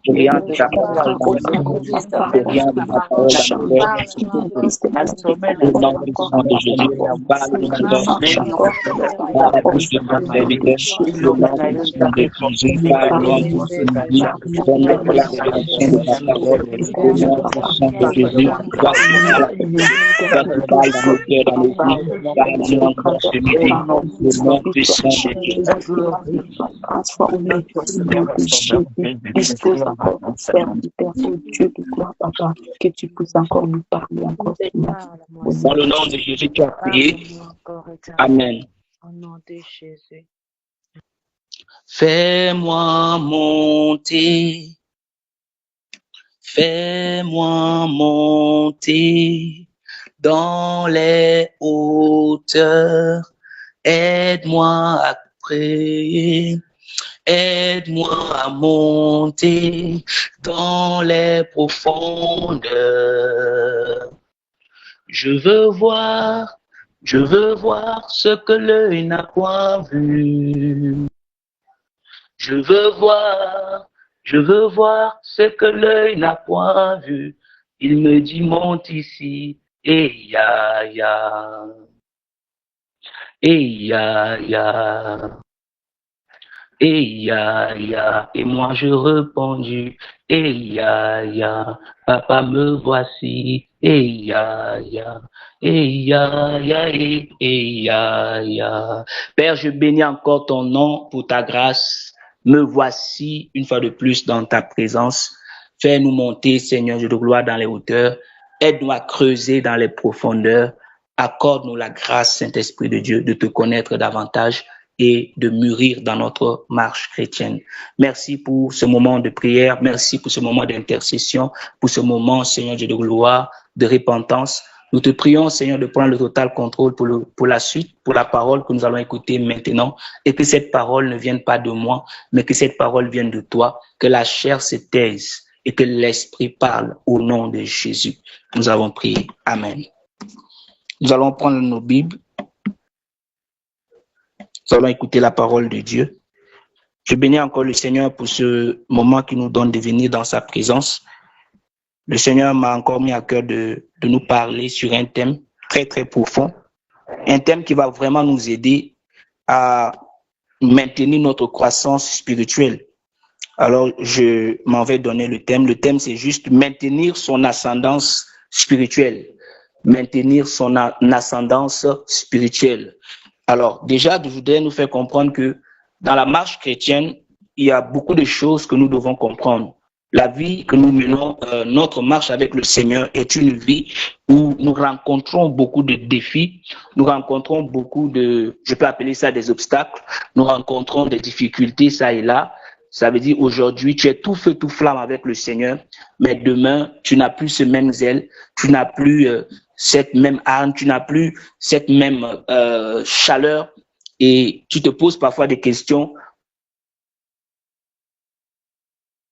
rien de ta parole c'est rien de ta parole au nom puissant de Jésus, parle au nom de Jésus, parle au nom de Jésus, donne-nous la révélation de ta parole, au nom puissant de Jésus, parle dans nos cœurs, dans nos vies, parle-nous encore ce midi, au nom puissant de Jésus. Dispose encore mon frère, Père, au Dieu de gloire, Papa, que tu puisses encore nous parler, encore. Dans le nom de Jésus, tu as prié. Amen. Au nom de Jésus. Fais-moi monter dans les hauteurs. Aide-moi à prier. Aide-moi à monter dans les profondeurs. Je veux voir ce que l'œil n'a point vu. Je veux voir ce que l'œil n'a point vu. Il me dit monte ici, et ya. Et moi je répondis, papa me voici, Père, je bénis encore ton nom pour ta grâce. Me voici une fois de plus dans ta présence. Fais-nous monter, Seigneur Dieu de gloire, dans les hauteurs. Aide-nous à creuser dans les profondeurs. Accorde-nous la grâce, Saint-Esprit de Dieu, de te connaître davantage et de mûrir dans notre marche chrétienne. Merci pour ce moment de prière. Merci pour ce moment d'intercession, pour ce moment, Seigneur Dieu de gloire, de repentance. Nous te prions, Seigneur, de prendre le total contrôle pour la suite, pour la parole que nous allons écouter maintenant, et que cette parole ne vienne pas de moi, mais que cette parole vienne de toi, que la chair se taise et que l'esprit parle au nom de Jésus. Nous avons prié. Amen. Nous allons prendre nos Bibles. Nous allons écouter la parole de Dieu. Je bénis encore le Seigneur pour ce moment qu'il nous donne de venir dans sa présence. Le Seigneur m'a encore mis à cœur de nous parler sur un thème très, très profond. Un thème qui va vraiment nous aider à maintenir notre croissance spirituelle. Alors, je m'en vais donner le thème. Le thème, c'est juste maintenir son ascendance spirituelle. Maintenir son ascendance spirituelle. Alors, déjà, je voudrais nous faire comprendre que dans la marche chrétienne, il y a beaucoup de choses que nous devons comprendre. La vie que nous menons, notre marche avec le Seigneur est une vie où nous rencontrons beaucoup de défis, nous rencontrons beaucoup de, je peux appeler ça des obstacles, nous rencontrons des difficultés ça et là. Ça veut dire aujourd'hui, tu es tout feu, tout flamme avec le Seigneur, mais demain, tu n'as plus ce même zèle, tu n'as plus cette même âme, tu n'as plus cette même chaleur et tu te poses parfois des questions.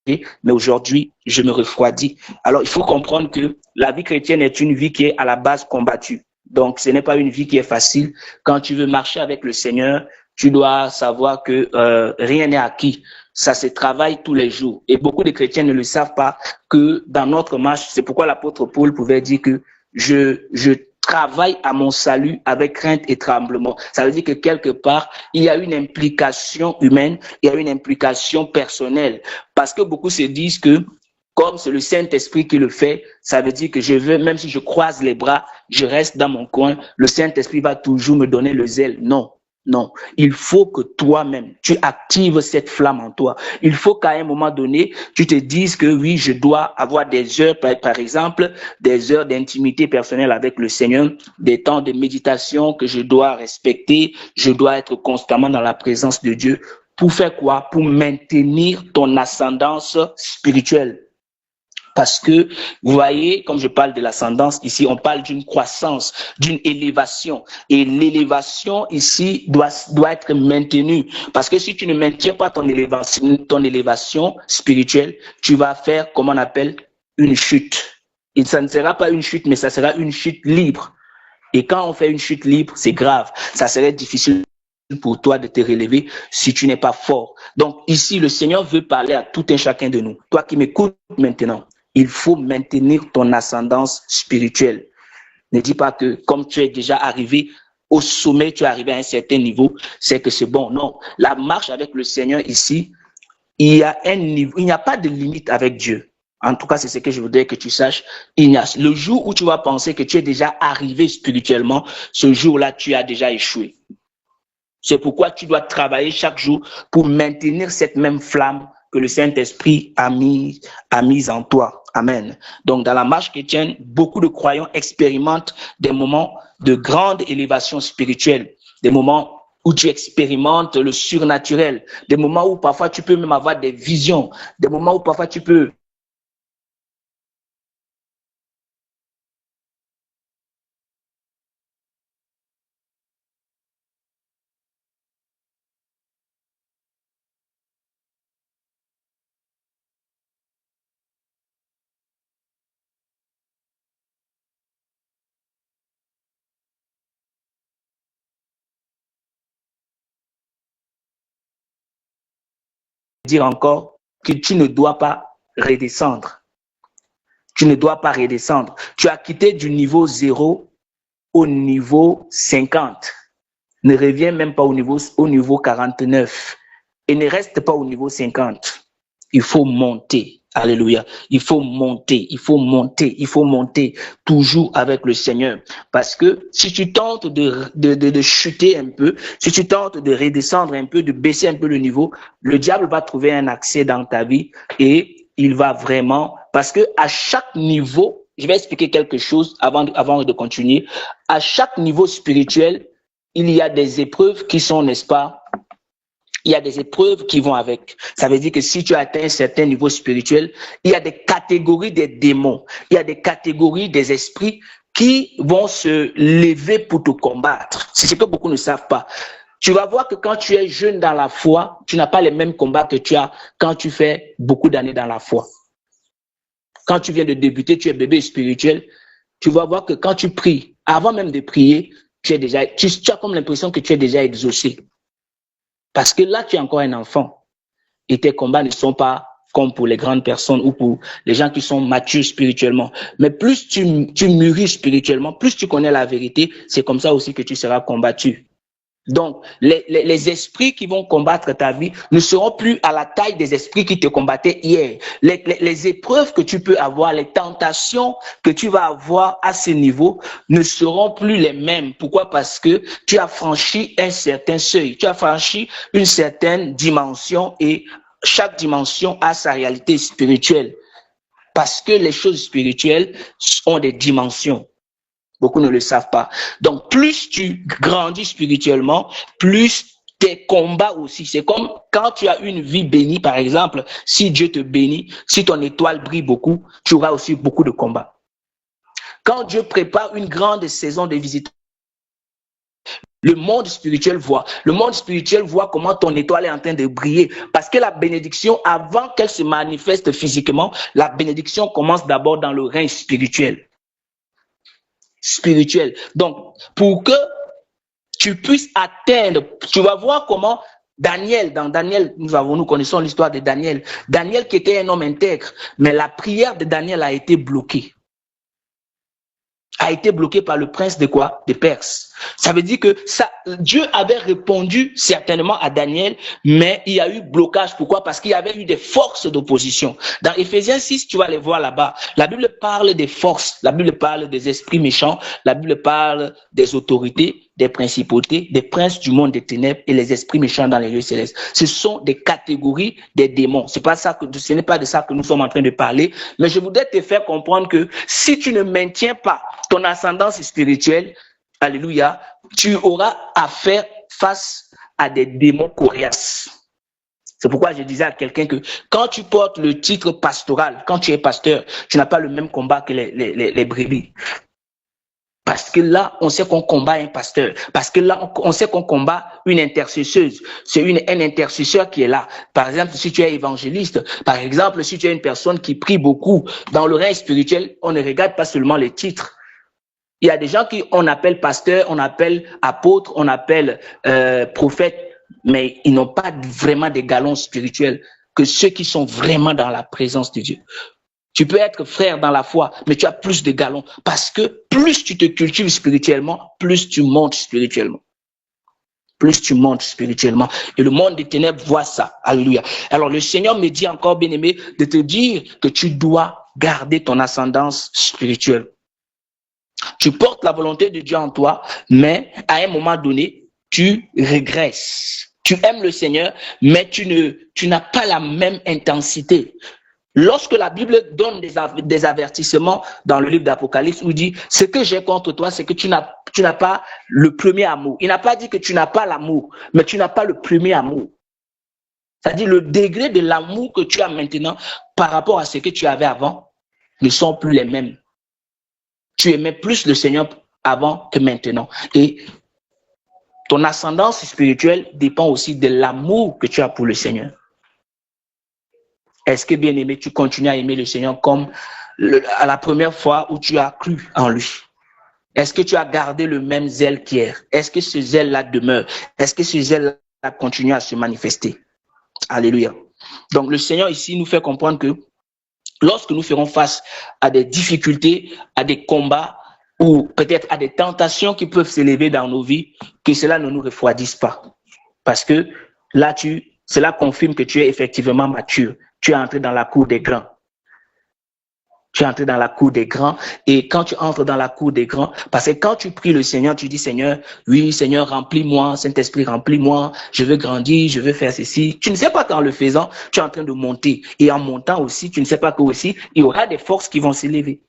Mais aujourd'hui, je me refroidis. Alors, il faut comprendre que la vie chrétienne est une vie qui est à la base combattue. Donc, ce n'est pas une vie qui est facile. Quand tu veux marcher avec le Seigneur, tu dois savoir que rien n'est acquis. Ça se travaille tous les jours. Et beaucoup de chrétiens ne le savent pas que dans notre marche, c'est pourquoi l'apôtre Paul pouvait dire que je travaille à mon salut avec crainte et tremblement. Ça veut dire que quelque part, il y a une implication humaine, il y a une implication personnelle. Parce que beaucoup se disent que comme c'est le Saint-Esprit qui le fait, ça veut dire que je veux, même si je croise les bras, je reste dans mon coin, le Saint-Esprit va toujours me donner le zèle. Non. Non, il faut que toi-même, tu actives cette flamme en toi. Il faut qu'à un moment donné, tu te dises que oui, je dois avoir des heures, par exemple, des heures d'intimité personnelle avec le Seigneur, des temps de méditation que je dois respecter, je dois être constamment dans la présence de Dieu. Pour faire quoi? Pour maintenir ton ascendance spirituelle. Parce que, vous voyez, comme je parle de l'ascendance, ici, on parle d'une croissance, d'une élévation. Et l'élévation, ici, doit être maintenue. Parce que si tu ne maintiens pas ton élévation spirituelle, tu vas faire, comme on appelle, une chute. Et ça ne sera pas une chute, mais ça sera une chute libre. Et quand on fait une chute libre, c'est grave. Ça serait difficile pour toi de te relever si tu n'es pas fort. Donc ici, le Seigneur veut parler à tout un chacun de nous. Toi qui m'écoutes maintenant, il faut maintenir ton ascendance spirituelle. Ne dis pas que comme tu es déjà arrivé au sommet, tu es arrivé à un certain niveau, c'est que c'est bon. Non, la marche avec le Seigneur ici, il y a un niveau, il n'y a pas de limite avec Dieu. En tout cas, c'est ce que je voudrais que tu saches. Le jour où tu vas penser que tu es déjà arrivé spirituellement, ce jour-là, tu as déjà échoué. C'est pourquoi tu dois travailler chaque jour pour maintenir cette même flamme que le Saint-Esprit a mise en toi. Amen. Donc, dans la marche chrétienne, beaucoup de croyants expérimentent des moments de grande élévation spirituelle, des moments où tu expérimentes le surnaturel, des moments où parfois tu peux même avoir des visions, des moments où parfois tu peux dire encore que tu ne dois pas redescendre. Tu ne dois pas redescendre. Tu as quitté du niveau 0 au niveau 50. Ne reviens même pas au niveau 49 et ne reste pas au niveau 50. Il faut monter. Alléluia. Il faut monter, il faut monter, il faut monter toujours avec le Seigneur. Parce que si tu tentes de chuter un peu, si tu tentes de redescendre un peu, de baisser un peu le niveau, le diable va trouver un accès dans ta vie et il va vraiment, parce que à chaque niveau, je vais expliquer quelque chose avant de continuer. À chaque niveau spirituel, il y a des épreuves qui sont, n'est-ce pas, il y a des épreuves qui vont avec. Ça veut dire que si tu as atteint un certain niveau spirituel, il y a des catégories des démons, il y a des catégories des esprits qui vont se lever pour te combattre. C'est ce que beaucoup ne savent pas. Tu vas voir que quand tu es jeune dans la foi, tu n'as pas les mêmes combats que tu as quand tu fais beaucoup d'années dans la foi. Quand tu viens de débuter, tu es bébé spirituel, tu vas voir que quand tu pries, avant même de prier, tu as comme l'impression que tu es déjà exaucé. Parce que là, tu es encore un enfant et tes combats ne sont pas comme pour les grandes personnes ou pour les gens qui sont matures spirituellement. Mais plus tu mûris spirituellement, plus tu connais la vérité, c'est comme ça aussi que tu seras combattu. Donc, les esprits qui vont combattre ta vie ne seront plus à la taille des esprits qui te combattaient hier. Les épreuves que tu peux avoir, les tentations que tu vas avoir à ce niveau ne seront plus les mêmes. Pourquoi? Parce que tu as franchi un certain seuil, tu as franchi une certaine dimension et chaque dimension a sa réalité spirituelle. Parce que les choses spirituelles ont des dimensions. Beaucoup ne le savent pas. Donc, plus tu grandis spirituellement, plus tes combats aussi. C'est comme quand tu as une vie bénie, par exemple, si Dieu te bénit, si ton étoile brille beaucoup, tu auras aussi beaucoup de combats. Quand Dieu prépare une grande saison de visite, le monde spirituel voit. Le monde spirituel voit comment ton étoile est en train de briller. Parce que la bénédiction, avant qu'elle se manifeste physiquement, la bénédiction commence d'abord dans le règne spirituel. Donc, pour que tu puisses atteindre, tu vas voir comment Daniel, dans Daniel, nous connaissons l'histoire de Daniel. Daniel qui était un homme intègre, mais la prière de Daniel a été bloquée. A été bloqué par le prince de quoi? De Perse. Ça veut dire que Dieu avait répondu certainement à Daniel, mais il y a eu blocage. Pourquoi? Parce qu'il y avait eu des forces d'opposition. Dans Éphésiens 6, tu vas les voir là-bas. La Bible parle des forces, la Bible parle des esprits méchants, la Bible parle des autorités, des principautés, des princes du monde des ténèbres et les esprits méchants dans les lieux célestes. Ce sont des catégories des démons. Ce n'est pas de ça que nous sommes en train de parler, mais je voudrais te faire comprendre que si tu ne maintiens pas ton ascendance spirituelle, alléluia, tu auras à faire face à des démons coriaces. C'est pourquoi je disais à quelqu'un que quand tu portes le titre pastoral, quand tu es pasteur, tu n'as pas le même combat que les brebis. Parce que là, on sait qu'on combat un pasteur. Parce que là, on sait qu'on combat une intercesseuse. C'est un intercesseur qui est là. Par exemple, si tu es évangéliste, par exemple, si tu es une personne qui prie beaucoup, dans le règne spirituel, on ne regarde pas seulement les titres. Il y a des gens qu'on appelle pasteurs, on appelle apôtres, on appelle prophètes, mais ils n'ont pas vraiment des galons spirituels que ceux qui sont vraiment dans la présence de Dieu. Tu peux être frère dans la foi, mais tu as plus de galons parce que plus tu te cultives spirituellement, plus tu montes spirituellement. Plus tu montes spirituellement. Et le monde des ténèbres voit ça. Alléluia. Alors le Seigneur me dit encore, bien-aimé, de te dire que tu dois garder ton ascendance spirituelle. Tu portes la volonté de Dieu en toi, mais à un moment donné, tu régresses. Tu aimes le Seigneur, mais tu n'as pas la même intensité. Lorsque la Bible donne des avertissements dans le livre d'Apocalypse, où il dit, ce que j'ai contre toi, c'est que tu n'as pas le premier amour. Il n'a pas dit que tu n'as pas l'amour, mais tu n'as pas le premier amour. C'est-à-dire le degré de l'amour que tu as maintenant par rapport à ce que tu avais avant ne sont plus les mêmes. Tu aimais plus le Seigneur avant que maintenant. Et ton ascendance spirituelle dépend aussi de l'amour que tu as pour le Seigneur. Est-ce que, bien aimé, tu continues à aimer le Seigneur comme à la première fois où tu as cru en lui? Est-ce que tu as gardé le même zèle qu'hier? Est-ce que ce zèle-là demeure? Est-ce que ce zèle-là continue à se manifester? Alléluia. Donc, le Seigneur ici nous fait comprendre que lorsque nous ferons face à des difficultés, à des combats ou peut-être à des tentations qui peuvent s'élever dans nos vies, que cela ne nous refroidisse pas. Parce que là, cela confirme que tu es effectivement mature. Tu es entré dans la cour des grands. Tu es entré dans la cour des grands. Et quand tu entres dans la cour des grands, parce que quand tu pries le Seigneur, tu dis, Seigneur, oui, Seigneur, remplis-moi, Saint-Esprit, remplis-moi, je veux grandir, je veux faire ceci. Tu ne sais pas qu'en le faisant, tu es en train de monter. Et en montant aussi, tu ne sais pas que aussi, il y aura des forces qui vont s'élever.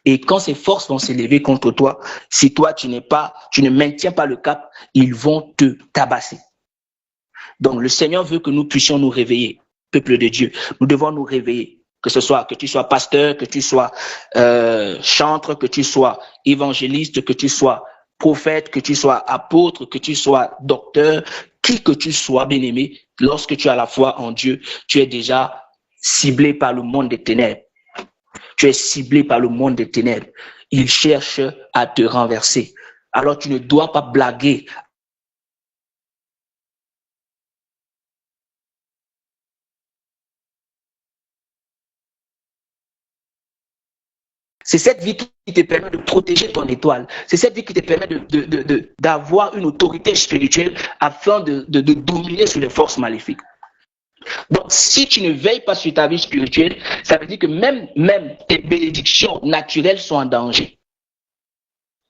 Et quand ces forces vont s'élever contre toi, si toi, tu ne maintiens pas le cap, ils vont te tabasser. Donc, le Seigneur veut que nous puissions nous réveiller. Peuple de Dieu, nous devons nous réveiller, que tu sois pasteur, que tu sois chantre, que tu sois évangéliste, que tu sois prophète, que tu sois apôtre, que tu sois docteur, qui que tu sois, bien-aimé, lorsque tu as la foi en Dieu, tu es déjà ciblé par le monde des ténèbres. Tu es ciblé par le monde des ténèbres. Il cherche à te renverser. Alors tu ne dois pas blaguer. C'est cette vie qui te permet de protéger ton étoile. C'est cette vie qui te permet d'avoir une autorité spirituelle afin de dominer sur les forces maléfiques. Donc, si tu ne veilles pas sur ta vie spirituelle, ça veut dire que même tes bénédictions naturelles sont en danger.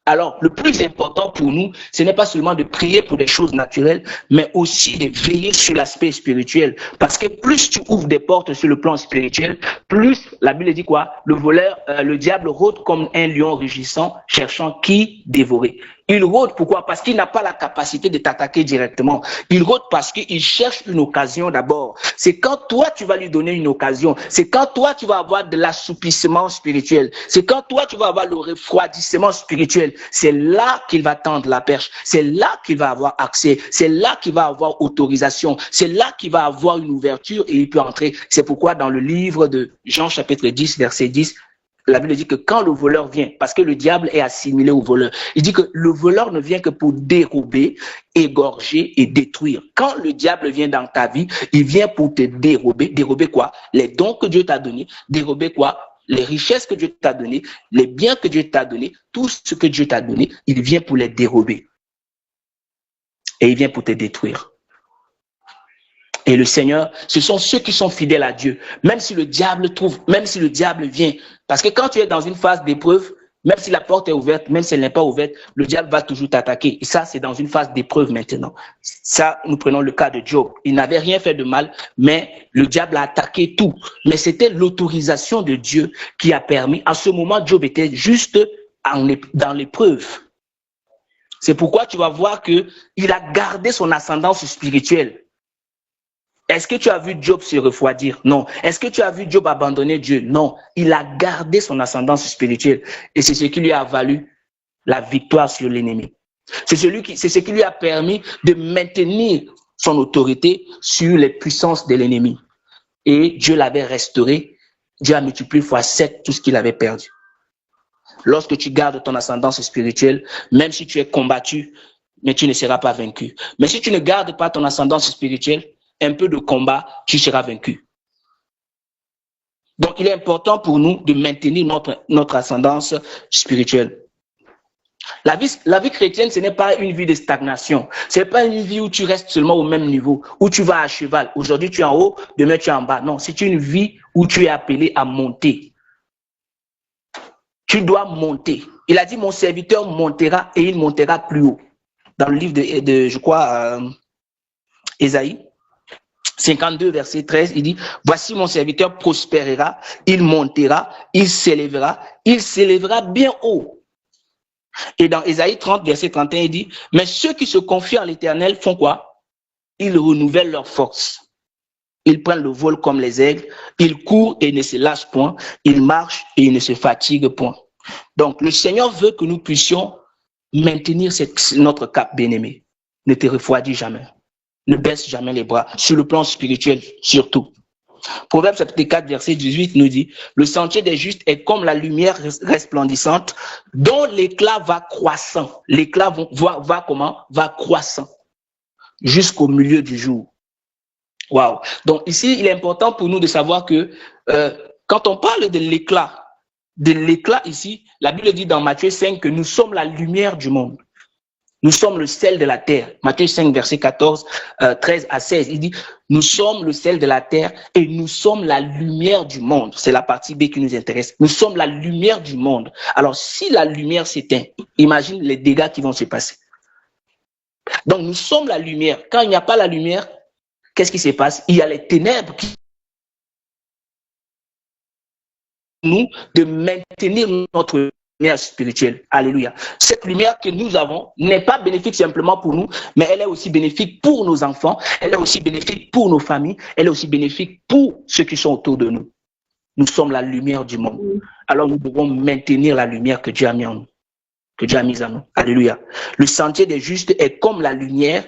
Alors, le plus important pour nous, ce n'est pas seulement de prier pour des choses naturelles, mais aussi de veiller sur l'aspect spirituel. Parce que plus tu ouvres des portes sur le plan spirituel, plus, la Bible dit quoi? Le diable rôde comme un lion rugissant, cherchant qui dévorer. Il rôde pourquoi? Parce qu'il n'a pas la capacité de t'attaquer directement. Il rôde parce qu'il cherche une occasion d'abord. C'est quand toi, tu vas lui donner une occasion. C'est quand toi, tu vas avoir de l'assouplissement spirituel. C'est quand toi, tu vas avoir le refroidissement spirituel. C'est là qu'il va tendre la perche. C'est là qu'il va avoir accès. C'est là qu'il va avoir autorisation. C'est là qu'il va avoir une ouverture et il peut entrer. C'est pourquoi dans le livre de Jean chapitre 10, verset 10, la Bible dit que quand le voleur vient, parce que le diable est assimilé au voleur, il dit que le voleur ne vient que pour dérober, égorger et détruire. Quand le diable vient dans ta vie, il vient pour te dérober. Dérober quoi? Les dons que Dieu t'a donnés. Dérober quoi? Les richesses que Dieu t'a données, les biens que Dieu t'a donnés, tout ce que Dieu t'a donné, il vient pour les dérober. Et il vient pour te détruire. Et le Seigneur, ce sont ceux qui sont fidèles à Dieu. Même si le diable vient. Parce que quand tu es dans une phase d'épreuve, même si la porte est ouverte, même si elle n'est pas ouverte, le diable va toujours t'attaquer. Et ça, c'est dans une phase d'épreuve maintenant. Ça, nous prenons le cas de Job. Il n'avait rien fait de mal, mais le diable a attaqué tout. Mais c'était l'autorisation de Dieu qui a permis. À ce moment, Job était juste dans l'épreuve. C'est pourquoi tu vas voir qu'il a gardé son ascendance spirituelle. Est-ce que tu as vu Job se refroidir? Non. Est-ce que tu as vu Job abandonner Dieu? Non. Il a gardé son ascendance spirituelle. Et c'est ce qui lui a valu la victoire sur l'ennemi. C'est ce qui lui a permis de maintenir son autorité sur les puissances de l'ennemi. Et Dieu l'avait restauré. Dieu a multiplié fois 7 tout ce qu'il avait perdu. Lorsque tu gardes ton ascendance spirituelle, même si tu es combattu, mais tu ne seras pas vaincu. Mais si tu ne gardes pas ton ascendance spirituelle, un peu de combat, tu seras vaincu. Donc, il est important pour nous de maintenir notre ascendance spirituelle. La vie chrétienne, ce n'est pas une vie de stagnation. Ce n'est pas une vie où tu restes seulement au même niveau, où tu vas à cheval. Aujourd'hui, tu es en haut, demain, tu es en bas. Non, c'est une vie où tu es appelé à monter. Tu dois monter. Il a dit, mon serviteur montera et il montera plus haut. Dans le livre de je crois, Ésaïe 52, verset 13, il dit, voici mon serviteur prospérera, il montera, il s'élèvera bien haut. Et dans Ésaïe 30, verset 31, il dit, mais ceux qui se confient en l'Éternel font quoi? Ils renouvellent leur force. Ils prennent le vol comme les aigles, ils courent et ne se lâchent point, ils marchent et ils ne se fatiguent point. Donc, le Seigneur veut que nous puissions maintenir notre cap, bien-aimé. Ne te refroidis jamais. Ne baisse jamais les bras, sur le plan spirituel surtout. Proverbe chapitre 4, verset 18 nous dit, le sentier des justes est comme la lumière resplendissante dont l'éclat va croissant. L'éclat va comment? Va croissant jusqu'au milieu du jour. Waouh! Donc ici, il est important pour nous de savoir que quand on parle de l'éclat ici, la Bible dit dans Matthieu 5 que nous sommes la lumière du monde. Nous sommes le sel de la terre. Matthieu 5, verset 14, 13 à 16, il dit, nous sommes le sel de la terre et nous sommes la lumière du monde. C'est la partie B qui nous intéresse. Nous sommes la lumière du monde. Alors, si la lumière s'éteint, imagine les dégâts qui vont se passer. Donc, nous sommes la lumière. Quand il n'y a pas la lumière, qu'est-ce qui se passe? Il y a les ténèbres qui nous de maintenir notre lumière spirituelle. Alléluia. Cette lumière que nous avons n'est pas bénéfique simplement pour nous, mais elle est aussi bénéfique pour nos enfants, elle est aussi bénéfique pour nos familles, elle est aussi bénéfique pour ceux qui sont autour de nous. Nous sommes la lumière du monde. Alors nous devons maintenir la lumière que Dieu a mis en nous, que Dieu a mise en nous. Alléluia. Le sentier des justes est comme la lumière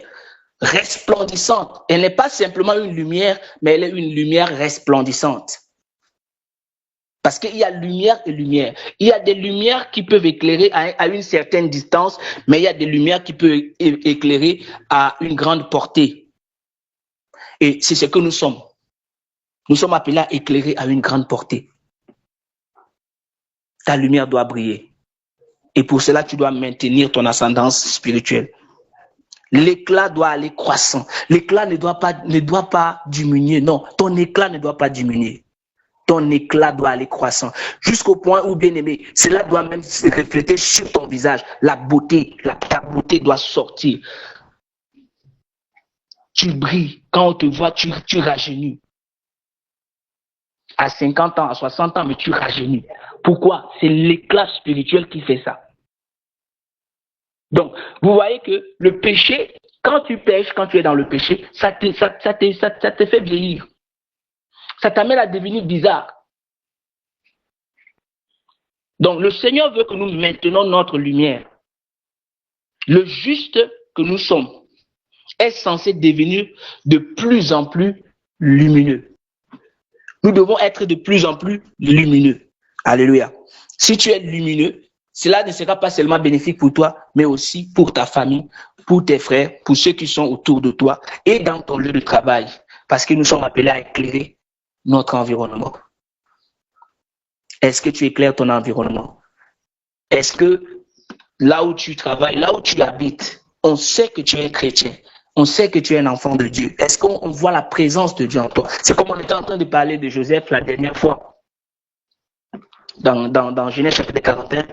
resplendissante. Elle n'est pas simplement une lumière, mais elle est une lumière resplendissante. Parce qu'il y a lumière et lumière. Il y a des lumières qui peuvent éclairer à une certaine distance, mais il y a des lumières qui peuvent éclairer à une grande portée. Et c'est ce que nous sommes. Nous sommes appelés à éclairer à une grande portée. Ta lumière doit briller. Et pour cela, tu dois maintenir ton ascendance spirituelle. L'éclat doit aller croissant. L'éclat ne doit pas diminuer. Non, ton éclat ne doit pas diminuer. Ton éclat doit aller croissant. Jusqu'au point où, bien aimé, cela doit même se refléter sur ton visage. La beauté, ta beauté doit sortir. Tu brilles. Quand on te voit, tu rajeunis. À 50 ans, à 60 ans, mais tu rajeunis. Pourquoi? C'est l'éclat spirituel qui fait ça. Donc, vous voyez que le péché, quand tu pêches, quand tu es dans le péché, ça te fait vieillir. Ça t'amène à devenir bizarre. Donc, le Seigneur veut que nous maintenions notre lumière. Le juste que nous sommes est censé devenir de plus en plus lumineux. Nous devons être de plus en plus lumineux. Alléluia. Si tu es lumineux, cela ne sera pas seulement bénéfique pour toi, mais aussi pour ta famille, pour tes frères, pour ceux qui sont autour de toi et dans ton lieu de travail. Parce que nous sommes appelés à éclairer notre environnement. Est-ce que tu éclaires ton environnement? Est-ce que là où tu travailles, là où tu habites, on sait que tu es chrétien? On sait que tu es un enfant de Dieu. Est-ce qu'on voit la présence de Dieu en toi? C'est comme on était en train de parler de Joseph la dernière fois, dans Genèse chapitre 41,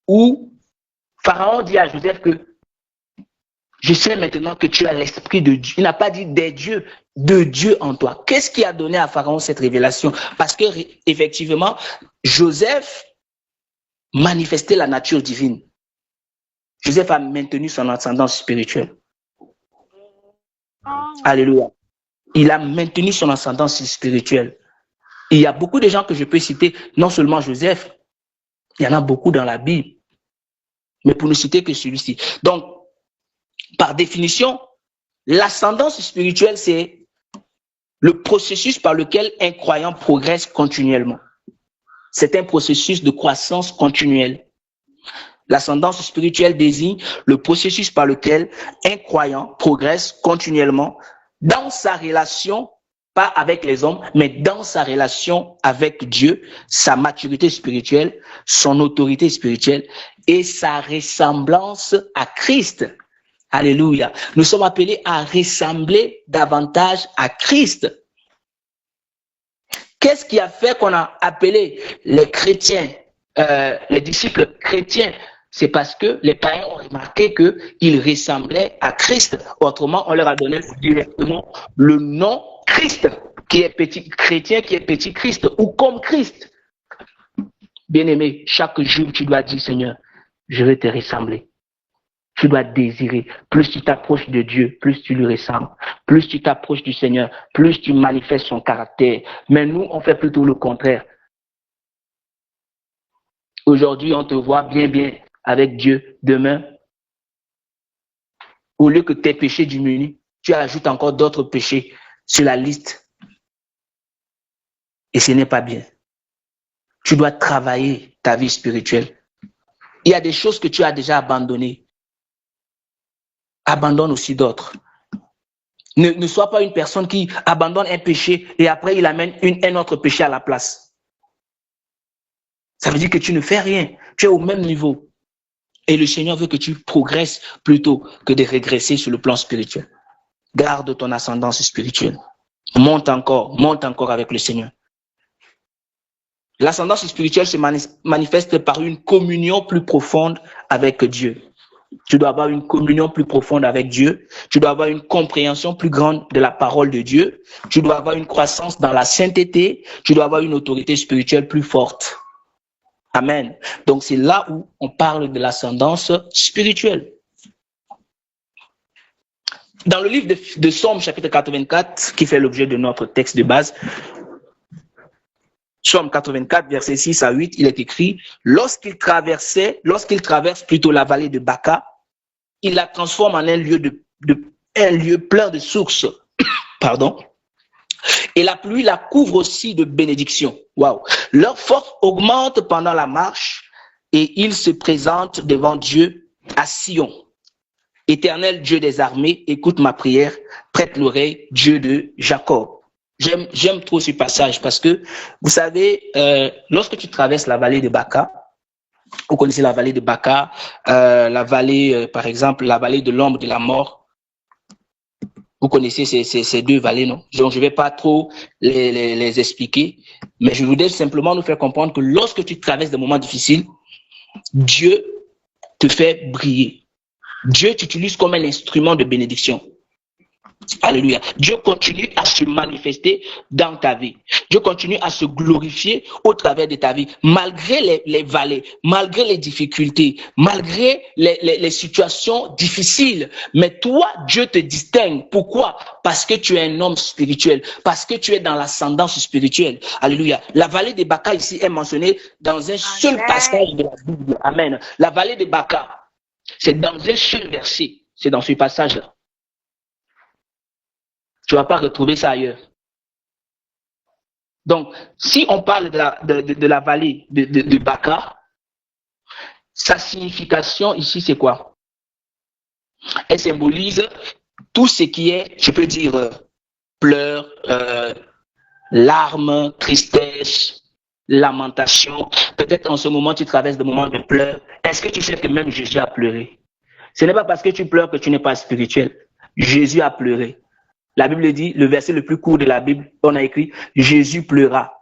où Pharaon dit à Joseph que je sais maintenant que tu as l'esprit de Dieu. Il n'a pas dit des dieux, de Dieu en toi. Qu'est-ce qui a donné à Pharaon cette révélation? Parce que effectivement, Joseph manifestait la nature divine. Joseph a maintenu son ascendance spirituelle. Alléluia. Il a maintenu son ascendance spirituelle. Il y a beaucoup de gens que je peux citer, non seulement Joseph, il y en a beaucoup dans la Bible, mais pour ne citer que celui-ci. Donc, par définition, l'ascendance spirituelle, c'est le processus par lequel un croyant progresse continuellement. C'est un processus de croissance continuelle. L'ascendance spirituelle désigne le processus par lequel un croyant progresse continuellement dans sa relation, pas avec les hommes, mais dans sa relation avec Dieu, sa maturité spirituelle, son autorité spirituelle et sa ressemblance à Christ. Alléluia. Nous sommes appelés à ressembler davantage à Christ. Qu'est-ce qui a fait qu'on a appelé les chrétiens, les disciples chrétiens? C'est parce que les païens ont remarqué qu'ils ressemblaient à Christ. Autrement, on leur a donné directement le nom Christ, qui est petit chrétien, qui est petit Christ, ou comme Christ. Bien-aimé, chaque jour, tu dois dire, Seigneur, je vais te ressembler. Tu dois désirer. Plus tu t'approches de Dieu, plus tu lui ressembles. Plus tu t'approches du Seigneur, plus tu manifestes son caractère. Mais nous, on fait plutôt le contraire. Aujourd'hui, on te voit bien avec Dieu. Demain, au lieu que tes péchés diminuent, tu ajoutes encore d'autres péchés sur la liste. Et ce n'est pas bien. Tu dois travailler ta vie spirituelle. Il y a des choses que tu as déjà abandonnées. Abandonne aussi d'autres. Ne sois pas une personne qui abandonne un péché et après il amène un autre péché à la place. Ça veut dire que tu ne fais rien. Tu es au même niveau. Et le Seigneur veut que tu progresses plutôt que de régresser sur le plan spirituel. Garde ton ascendance spirituelle. Monte encore avec le Seigneur. L'ascendance spirituelle se manifeste par une communion plus profonde avec Dieu. Tu dois avoir une communion plus profonde avec Dieu. Tu dois avoir une compréhension plus grande de la parole de Dieu. Tu dois avoir une croissance dans la sainteté. Tu dois avoir une autorité spirituelle plus forte. Amen. Donc c'est là où on parle de l'ascendance spirituelle. Dans le livre de Psaume chapitre 84, qui fait l'objet de notre texte de base, Psaume 84, versets 6 à 8, il est écrit, lorsqu'il traverse plutôt la vallée de Baca, il la transforme en un lieu plein de sources. Pardon. Et la pluie la couvre aussi de bénédictions. Waouh. Leur force augmente pendant la marche et ils se présentent devant Dieu à Sion. Éternel Dieu des armées, écoute ma prière, prête l'oreille, Dieu de Jacob. J'aime trop ce passage parce que, vous savez, lorsque tu traverses la vallée de Baca, vous connaissez la vallée de Baca, la vallée, par exemple, la vallée de l'ombre de la mort. Vous connaissez ces deux vallées, non? Donc, je ne vais pas trop les expliquer, mais je voudrais simplement nous faire comprendre que lorsque tu traverses des moments difficiles, Dieu te fait briller. Dieu t'utilise comme un instrument de bénédiction. Alléluia. Dieu continue à se manifester dans ta vie. Dieu continue à se glorifier au travers de ta vie, malgré les vallées, malgré les difficultés, malgré les situations difficiles. Mais toi, Dieu te distingue. Pourquoi? Parce que tu es un homme spirituel, parce que tu es dans l'ascendance spirituelle. Alléluia. La vallée de Baca ici est mentionnée dans un seul passage de la Bible. Amen. La vallée de Baca, c'est dans un seul verset. C'est dans ce passage-là. Tu ne vas pas retrouver ça ailleurs. Donc, si on parle de la vallée de Baca, sa signification ici, c'est quoi? Elle symbolise tout ce qui est, je peux dire, pleurs, larmes, tristesse, lamentation. Peut-être en ce moment, tu traverses des moments de pleurs. Est-ce que tu sais que même Jésus a pleuré? Ce n'est pas parce que tu pleures que tu n'es pas spirituel. Jésus a pleuré. La Bible dit, le verset le plus court de la Bible, on a écrit, Jésus pleura.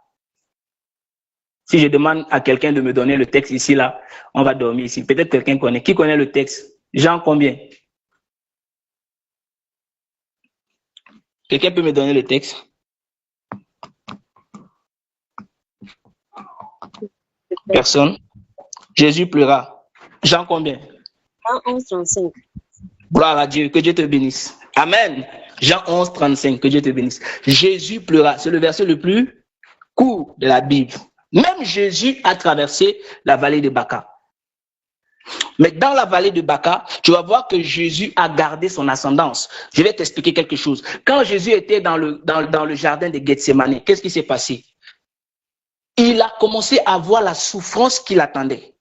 Si je demande à quelqu'un de me donner le texte ici, là, on va dormir ici. Peut-être quelqu'un connaît. Qui connaît le texte? Jean combien? Quelqu'un peut me donner le texte? Personne? Jésus pleura. Jean combien? Jean 11, 35. Gloire à Dieu, que Dieu te bénisse. Amen. Jean 11, 35, que Dieu te bénisse. Jésus pleura. C'est le verset le plus court de la Bible. Même Jésus a traversé la vallée de Baca. Mais dans la vallée de Baca, tu vas voir que Jésus a gardé son ascendance. Je vais t'expliquer quelque chose. Quand Jésus était dans le jardin de Gethsémani, qu'est-ce qui s'est passé? il a commencé à voir la souffrance qui l'attendait.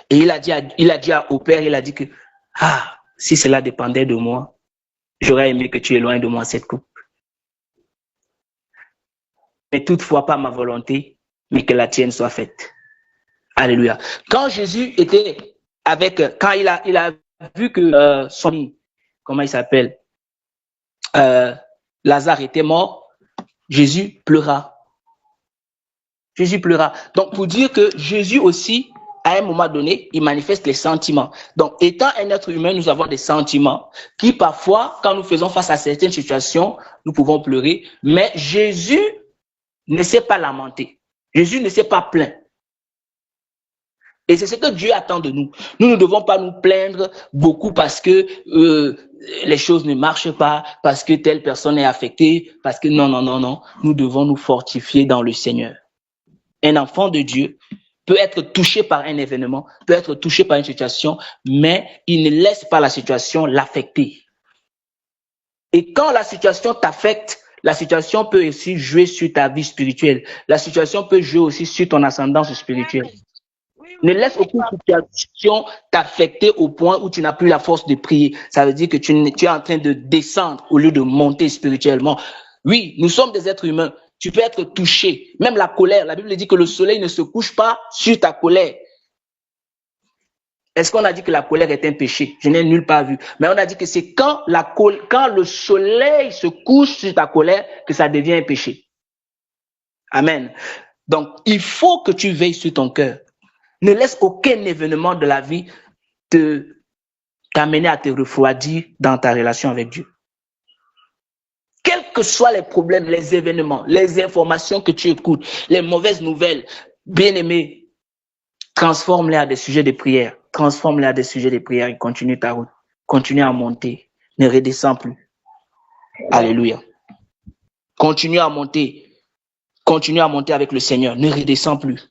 Et il a dit au Père, il a dit que, si cela dépendait de moi, j'aurais aimé que tu éloignes de moi cette coupe. Mais toutefois, pas ma volonté, mais que la tienne soit faite. Alléluia. Quand Jésus était quand il a vu que comment il s'appelle, Lazare était mort, Jésus pleura. Jésus pleura. Donc, pour dire que Jésus aussi, à un moment donné, il manifeste les sentiments. Donc, étant un être humain, nous avons des sentiments qui parfois, quand nous faisons face à certaines situations, nous pouvons pleurer. Mais Jésus ne s'est pas lamenté. Jésus ne s'est pas plaint. Et c'est ce que Dieu attend de nous. Nous ne devons pas nous plaindre beaucoup parce que les choses ne marchent pas, parce que telle personne est affectée, parce que non. Nous devons nous fortifier dans le Seigneur. Un enfant de Dieu peut être touché par un événement, peut être touché par une situation, mais il ne laisse pas la situation l'affecter. Et quand la situation t'affecte, la situation peut aussi jouer sur ta vie spirituelle. La situation peut jouer aussi sur ton ascendance spirituelle. Ne laisse aucune situation t'affecter au point où tu n'as plus la force de prier. Ça veut dire que tu es en train de descendre au lieu de monter spirituellement. Oui, nous sommes des êtres humains. Tu peux être touché. Même la colère. La Bible dit que le soleil ne se couche pas sur ta colère. Est-ce qu'on a dit que la colère est un péché? Je n'ai nulle part vu. Mais on a dit que c'est quand le soleil se couche sur ta colère que ça devient un péché. Amen. Donc, il faut que tu veilles sur ton cœur. Ne laisse aucun événement de la vie t'amener à te refroidir dans ta relation avec Dieu. Quels que soient les problèmes, les événements, les informations que tu écoutes, les mauvaises nouvelles, bien-aimé, transforme-les à des sujets de prière. Transforme-les à des sujets de prière et continue ta route. Continue à monter. Ne redescends plus. Alléluia. Continue à monter. Continue à monter avec le Seigneur. Ne redescends plus.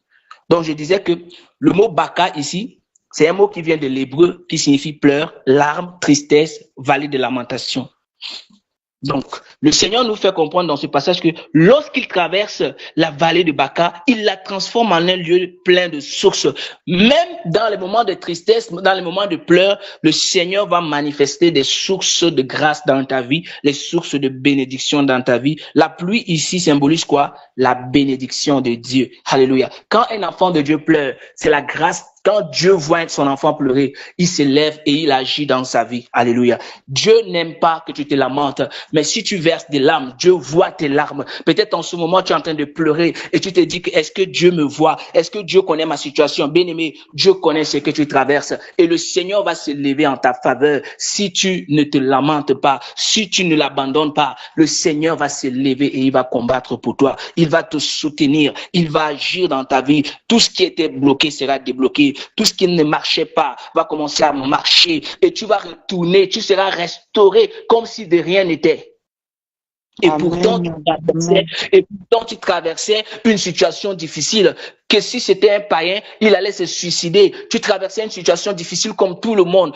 Donc, je disais que le mot baka ici, c'est un mot qui vient de l'hébreu, qui signifie pleurs, larmes, tristesse, vallée de lamentation. Donc, le Seigneur nous fait comprendre dans ce passage que lorsqu'il traverse la vallée de Baka, il la transforme en un lieu plein de sources. Même dans les moments de tristesse, dans les moments de pleurs, le Seigneur va manifester des sources de grâce dans ta vie, les sources de bénédiction dans ta vie. La pluie ici symbolise quoi? La bénédiction de Dieu. Alléluia. Quand un enfant de Dieu pleure, c'est la grâce. Quand Dieu voit son enfant pleurer, il se lève et il agit dans sa vie. Alléluia. Dieu n'aime pas que tu te lamentes, mais si tu verses des larmes, Dieu voit tes larmes. Peut-être en ce moment, tu es en train de pleurer et tu te dis que est-ce que Dieu me voit? Est-ce que Dieu connaît ma situation? Bien-aimé, Dieu connaît ce que tu traverses et le Seigneur va se lever en ta faveur. Si tu ne te lamentes pas, si tu ne l'abandonnes pas, le Seigneur va se lever et il va combattre pour toi. Il va te soutenir, il va agir dans ta vie. Tout ce qui était bloqué sera débloqué. Tout ce qui ne marchait pas va commencer à marcher et tu vas retourner, tu seras restauré comme si de rien n'était. Et pourtant, tu traversais une situation difficile, que si c'était un païen, il allait se suicider. Tu traversais une situation difficile comme tout le monde.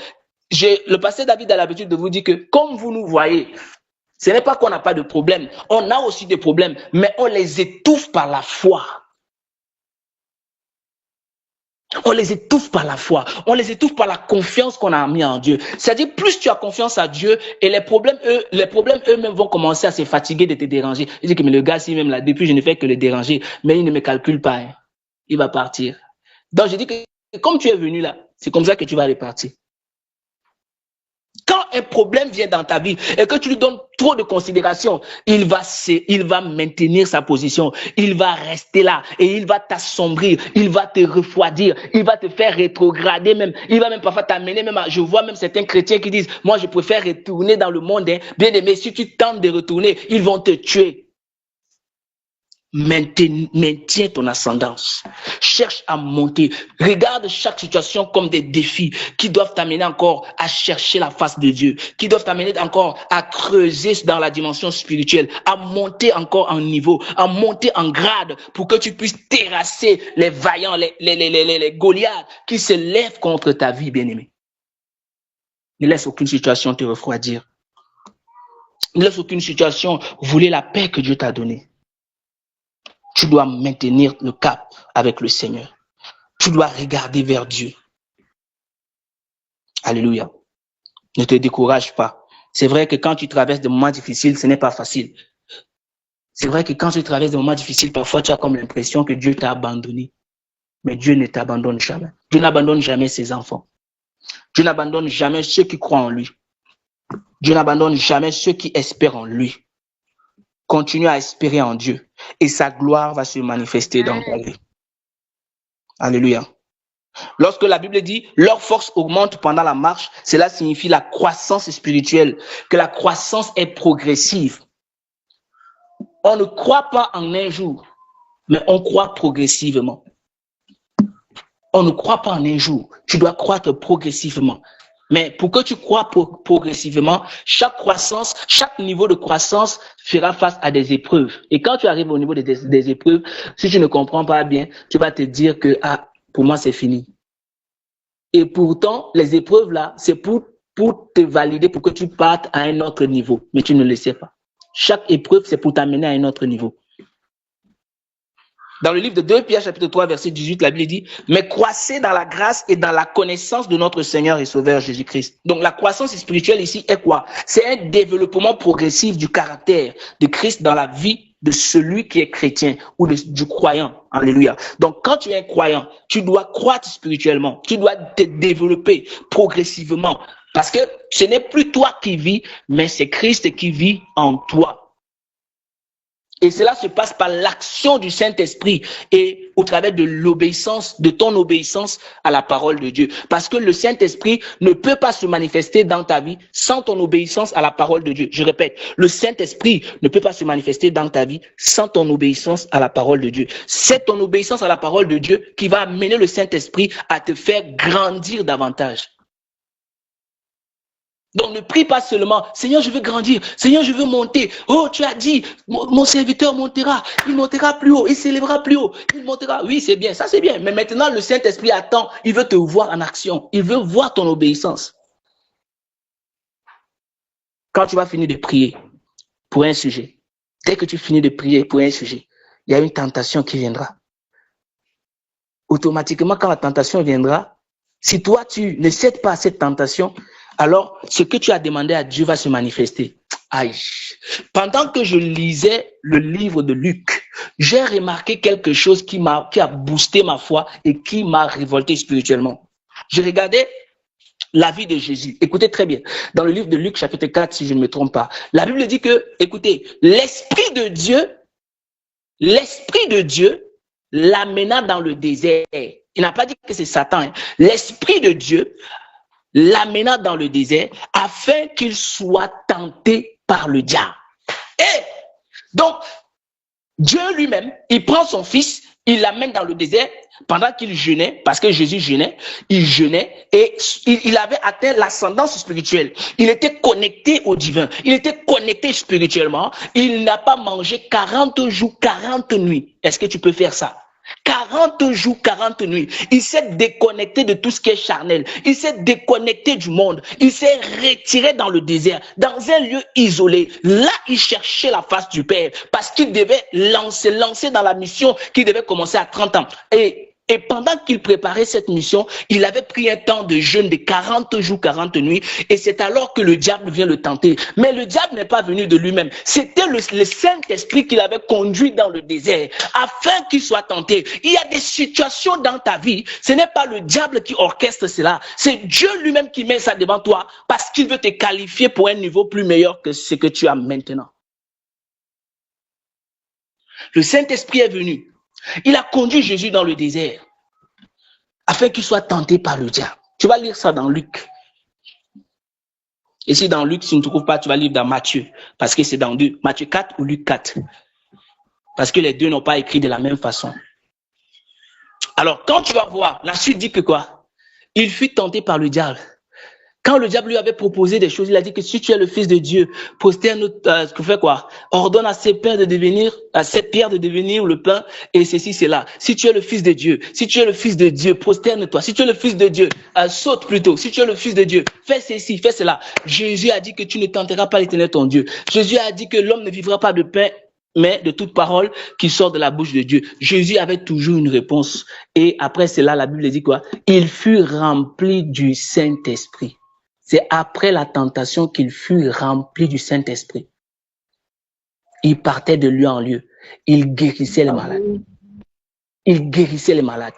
Le pasteur David a l'habitude de vous dire que comme vous nous voyez, ce n'est pas qu'on n'a pas de problème. On a aussi des problèmes, mais on les étouffe par la foi. On les étouffe par la foi, on les étouffe par la confiance qu'on a mis en Dieu. C'est-à-dire, plus tu as confiance à Dieu et les problèmes eux-mêmes vont commencer à se fatiguer de te déranger. Il dit que mais le gars, si même là, depuis je ne fais que le déranger, mais il ne me calcule pas. Hein. Il va partir. Donc je dis que comme tu es venu là, c'est comme ça que tu vas repartir. Quand un problème vient dans ta vie et que tu lui donnes trop de considération, il va maintenir sa position, il va rester là et il va t'assombrir, il va te refroidir, il va te faire rétrograder même, il va même parfois t'amener même je vois même certains chrétiens qui disent, moi je préfère retourner dans le monde, hein. Bien aimé, si tu tentes de retourner, ils vont te tuer. Maintiens ton ascendance. Cherche à monter. Regarde chaque situation comme des défis qui doivent t'amener encore à chercher la face de Dieu, qui doivent t'amener encore à creuser dans la dimension spirituelle, à monter encore en niveau, à monter en grade pour que tu puisses terrasser les vaillants, les Goliaths qui se lèvent contre ta vie, bien-aimé. Ne laisse aucune situation te refroidir. Ne laisse aucune situation voler la paix que Dieu t'a donnée. Tu dois maintenir le cap avec le Seigneur. Tu dois regarder vers Dieu. Alléluia. Ne te décourage pas. C'est vrai que quand tu traverses des moments difficiles, ce n'est pas facile. C'est vrai que quand tu traverses des moments difficiles, parfois tu as comme l'impression que Dieu t'a abandonné. Mais Dieu ne t'abandonne jamais. Dieu n'abandonne jamais ses enfants. Dieu n'abandonne jamais ceux qui croient en lui. Dieu n'abandonne jamais ceux qui espèrent en lui. Continue à espérer en Dieu et sa gloire va se manifester dans ta vie. Alléluia. Lorsque la Bible dit leur force augmente pendant la marche, cela signifie la croissance spirituelle, que la croissance est progressive. On ne croit pas en un jour, mais on croit progressivement. On ne croit pas en un jour, tu dois croître progressivement. Mais pour que tu crois progressivement, chaque croissance, chaque niveau de croissance fera face à des épreuves. Et quand tu arrives au niveau des épreuves, si tu ne comprends pas bien, tu vas te dire que pour moi c'est fini. Et pourtant, les épreuves là, c'est pour te valider, pour que tu partes à un autre niveau. Mais tu ne le sais pas. Chaque épreuve, c'est pour t'amener à un autre niveau. Dans le livre de 2 Pierre, chapitre 3, verset 18, la Bible dit « Mais croissez dans la grâce et dans la connaissance de notre Seigneur et Sauveur Jésus-Christ. » Donc la croissance spirituelle ici est quoi? C'est un développement progressif du caractère de Christ dans la vie de celui qui est chrétien ou du croyant. Alléluia. Donc quand tu es un croyant, tu dois croître spirituellement. Tu dois te développer progressivement. Parce que ce n'est plus toi qui vis, mais c'est Christ qui vit en toi. Et cela se passe par l'action du Saint-Esprit et au travers de l'obéissance, de ton obéissance à la parole de Dieu. Parce que le Saint-Esprit ne peut pas se manifester dans ta vie sans ton obéissance à la parole de Dieu. Je répète, le Saint-Esprit ne peut pas se manifester dans ta vie sans ton obéissance à la parole de Dieu. C'est ton obéissance à la parole de Dieu qui va amener le Saint-Esprit à te faire grandir davantage. Donc ne prie pas seulement, Seigneur, je veux grandir, Seigneur, je veux monter. Oh, tu as dit, mon serviteur montera, il montera plus haut, il s'élèvera plus haut, il montera. Oui, c'est bien, ça c'est bien. Mais maintenant, le Saint-Esprit attend, il veut te voir en action, il veut voir ton obéissance. Quand tu vas finir de prier pour un sujet, dès que tu finis de prier pour un sujet, il y a une tentation qui viendra. Automatiquement, quand la tentation viendra, si toi, tu ne cèdes pas à cette tentation, alors ce que tu as demandé à Dieu va se manifester. Aïe. Pendant que je lisais le livre de Luc, j'ai remarqué quelque chose qui a boosté ma foi et qui m'a révolté spirituellement. Je regardais la vie de Jésus. Écoutez très bien. Dans le livre de Luc, chapitre 4, si je ne me trompe pas, la Bible dit que, écoutez, l'Esprit de Dieu l'amena dans le désert. Il n'a pas dit que c'est Satan. Hein. L'Esprit de Dieu l'amena dans le désert afin qu'il soit tenté par le diable. Et donc, Dieu lui-même, il prend son fils, il l'amène dans le désert pendant qu'il jeûnait, parce que Jésus jeûnait, il jeûnait et il avait atteint l'ascendance spirituelle. Il était connecté au divin, il était connecté spirituellement. Il n'a pas mangé 40 jours, 40 nuits. Est-ce que tu peux faire ça? 40 jours, 40 nuits. Il s'est déconnecté de tout ce qui est charnel. Il s'est déconnecté du monde. Il s'est retiré dans le désert, dans un lieu isolé. Là, il cherchait la face du Père parce qu'il devait lancer dans la mission qui devait commencer à 30 ans. Et pendant qu'il préparait cette mission, il avait pris un temps de jeûne de 40 jours, 40 nuits. Et c'est alors que le diable vient le tenter. Mais le diable n'est pas venu de lui-même. C'était le Saint-Esprit qui l'avait conduit dans le désert afin qu'il soit tenté. Il y a des situations dans ta vie. Ce n'est pas le diable qui orchestre cela. C'est Dieu lui-même qui met ça devant toi parce qu'il veut te qualifier pour un niveau plus meilleur que ce que tu as maintenant. Le Saint-Esprit est venu. Il a conduit Jésus dans le désert afin qu'il soit tenté par le diable. Tu vas lire ça dans Luc. Et si dans Luc, si tu ne trouves pas, tu vas lire dans Matthieu. Parce que c'est dans Matthieu 4 ou Luc 4. Parce que les deux n'ont pas écrit de la même façon. Alors, quand tu vas voir, la suite dit que quoi? Il fut tenté par le diable. Quand le diable lui avait proposé des choses, il a dit que si tu es le fils de Dieu, fais quoi? Ordonne à ces pierres de devenir le pain et ceci, cela. Si tu es le fils de Dieu, prosterne-toi. Si tu es le fils de Dieu, saute plutôt. Si tu es le fils de Dieu, fais ceci, fais cela. Jésus a dit que tu ne tenteras pas l'Éternel ton Dieu. Jésus a dit que l'homme ne vivra pas de pain mais de toute parole qui sort de la bouche de Dieu. Jésus avait toujours une réponse. Et après cela, la Bible dit quoi? Il fut rempli du Saint-Esprit. C'est après la tentation qu'il fut rempli du Saint-Esprit. Il partait de lieu en lieu. Il guérissait les malades. Il guérissait les malades.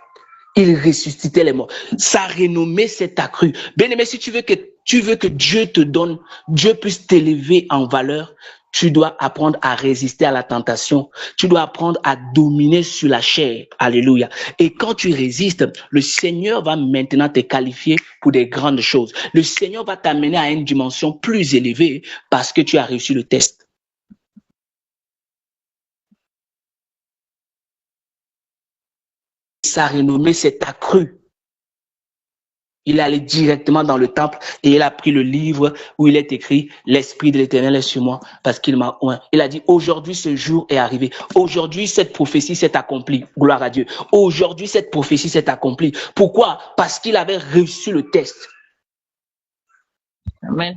Il ressuscitait les morts. Sa renommée s'est accrue. Bien-aimé, si tu veux que Dieu te donne, Dieu puisse t'élever en valeur, tu dois apprendre à résister à la tentation. Tu dois apprendre à dominer sur la chair. Alléluia. Et quand tu résistes, le Seigneur va maintenant te qualifier pour des grandes choses. Le Seigneur va t'amener à une dimension plus élevée parce que tu as réussi le test. Sa renommée s'est accrue. Il est allé directement dans le temple et il a pris le livre où il est écrit « L'Esprit de l'Éternel est sur moi parce qu'il m'a oint ». Il a dit « Aujourd'hui, ce jour est arrivé. Aujourd'hui, cette prophétie s'est accomplie. Gloire à Dieu. Aujourd'hui, cette prophétie s'est accomplie. » Pourquoi? Parce qu'il avait reçu le test. Amen.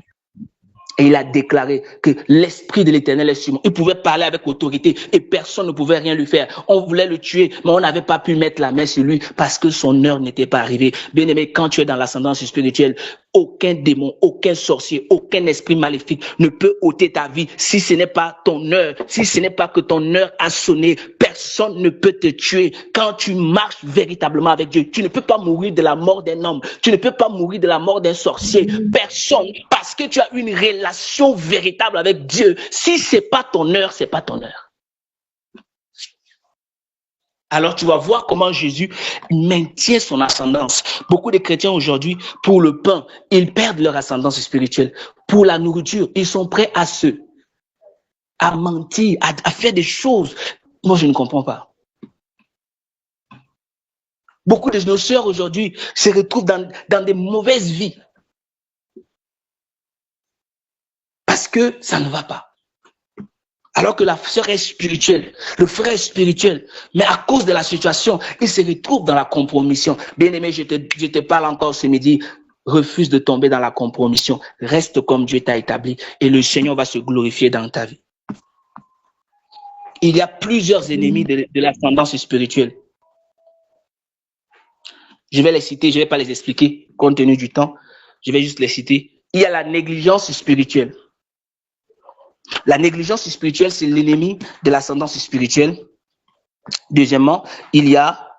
Et il a déclaré que l'Esprit de l'Éternel est sur moi. Il pouvait parler avec autorité et personne ne pouvait rien lui faire. On voulait le tuer, mais on n'avait pas pu mettre la main sur lui parce que son heure n'était pas arrivée. Bien aimé, quand tu es dans l'ascendance spirituelle, aucun démon, aucun sorcier, aucun esprit maléfique ne peut ôter ta vie si ce n'est pas ton heure, si ce n'est pas que ton heure a sonné. Personne ne peut te tuer. Quand tu marches véritablement avec Dieu, tu ne peux pas mourir de la mort d'un homme. Tu ne peux pas mourir de la mort d'un sorcier. Personne, parce que tu as une relation véritable avec Dieu. Si c'est pas ton heure, c'est pas ton heure. Alors tu vas voir comment Jésus maintient son ascendance. Beaucoup de chrétiens aujourd'hui, pour le pain, ils perdent leur ascendance spirituelle. Pour la nourriture, ils sont prêts à mentir, à faire des choses. Moi, je ne comprends pas. Beaucoup de nos sœurs aujourd'hui se retrouvent dans des mauvaises vies. Parce que ça ne va pas. Alors que la sœur est spirituelle, le frère est spirituel, mais à cause de la situation, il se retrouve dans la compromission. Bien-aimé, je te parle encore ce midi, refuse de tomber dans la compromission. Reste comme Dieu t'a établi et le Seigneur va se glorifier dans ta vie. Il y a plusieurs ennemis de l'ascendance spirituelle. Je vais les citer, je ne vais pas les expliquer compte tenu du temps. Je vais juste les citer. Il y a la négligence spirituelle. La négligence spirituelle, c'est l'ennemi de l'ascendance spirituelle. Deuxièmement, il y a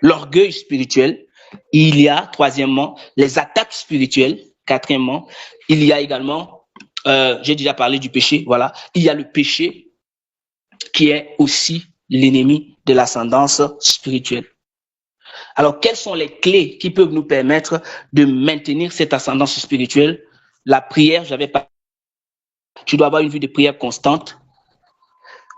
l'orgueil spirituel. Il y a, troisièmement, les attaques spirituelles. Quatrièmement, il y a également, j'ai déjà parlé du péché, voilà. Il y a le péché qui est aussi l'ennemi de l'ascendance spirituelle. Alors, quelles sont les clés qui peuvent nous permettre de maintenir cette ascendance spirituelle? La prière, j'avais pas. Tu dois avoir une vie de prière constante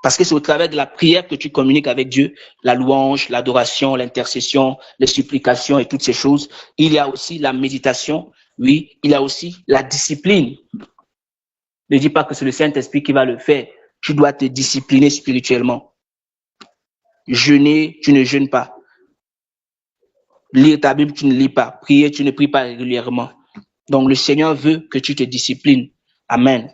parce que c'est au travers de la prière que tu communiques avec Dieu, la louange, l'adoration, l'intercession, les supplications et toutes ces choses. Il y a aussi la méditation, oui, il y a aussi la discipline. Ne dis pas que c'est le Saint-Esprit qui va le faire. Tu dois te discipliner spirituellement. Jeûner, tu ne jeûnes pas. Lire ta Bible, tu ne lis pas. Prier, tu ne pries pas régulièrement. Donc le Seigneur veut que tu te disciplines. Amen.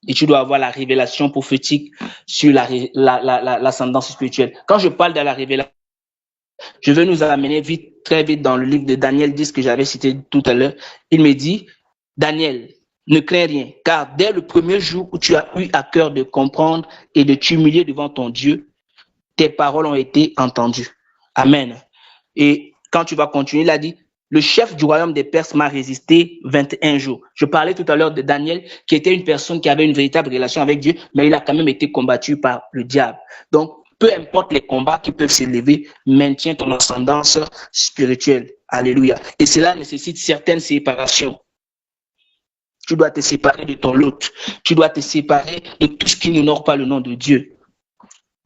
Et tu dois avoir la révélation prophétique sur l'ascendance spirituelle. Quand je parle de la révélation, je vais nous amener très vite dans le livre de Daniel 10 que j'avais cité tout à l'heure. Il me dit, Daniel, ne crains rien, car dès le premier jour où tu as eu à cœur de comprendre et de t'humilier devant ton Dieu, tes paroles ont été entendues. Amen. Et quand tu vas continuer, il a dit, le chef du royaume des Perses m'a résisté 21 jours. Je parlais tout à l'heure de Daniel, qui était une personne qui avait une véritable relation avec Dieu, mais il a quand même été combattu par le diable. Donc, peu importe les combats qui peuvent s'élever, maintiens ton ascendance spirituelle. Alléluia. Et cela nécessite certaines séparations. Tu dois te séparer de ton lot. Tu dois te séparer de tout ce qui n'honore pas le nom de Dieu.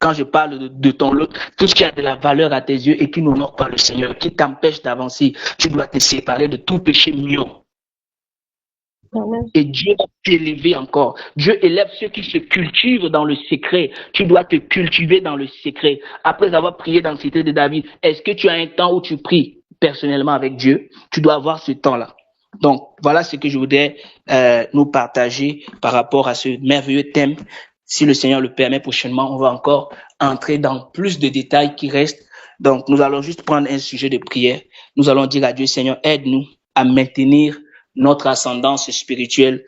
Quand je parle de ton lot, tout ce qui a de la valeur à tes yeux et qui n'honore pas le Seigneur, qui t'empêche d'avancer, tu dois te séparer de tout péché mignon. Et Dieu va t'élever encore. Dieu élève ceux qui se cultivent dans le secret. Tu dois te cultiver dans le secret. Après avoir prié dans le cité de David, est-ce que tu as un temps où tu pries personnellement avec Dieu? Tu dois avoir ce temps-là. Donc, voilà ce que je voudrais nous partager par rapport à ce merveilleux thème Si le Seigneur le permet, prochainement, on va encore entrer dans plus de détails qui restent. Donc, nous allons juste prendre un sujet de prière. Nous allons dire à Dieu, Seigneur, aide-nous à maintenir notre ascendance spirituelle.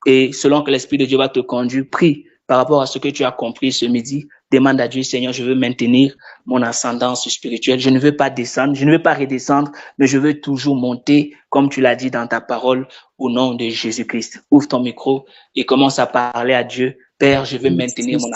Et selon que l'Esprit de Dieu va te conduire, prie par rapport à ce que tu as compris ce midi. Demande à Dieu, Seigneur, je veux maintenir mon ascendance spirituelle. Je ne veux pas descendre, je ne veux pas redescendre, mais je veux toujours monter, comme tu l'as dit dans ta parole, au nom de Jésus-Christ. Ouvre ton micro et commence à parler à Dieu. Père, je veux maintenir mon